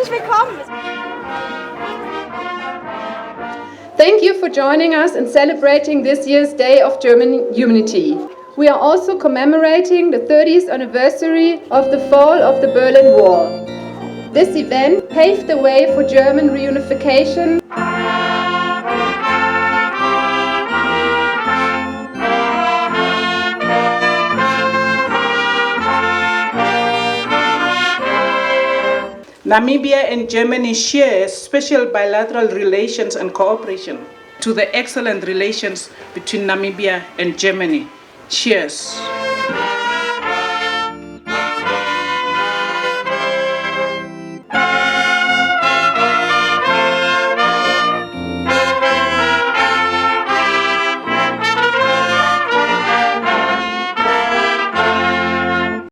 Herzlich willkommen. Thank you for joining us in celebrating this year's Day of German Unity. We are also commemorating the 30th anniversary of the fall of the Berlin Wall. This event paved the way for German reunification. Namibia and Germany share special bilateral relations and cooperation. To the excellent relations between Namibia and Germany. Cheers.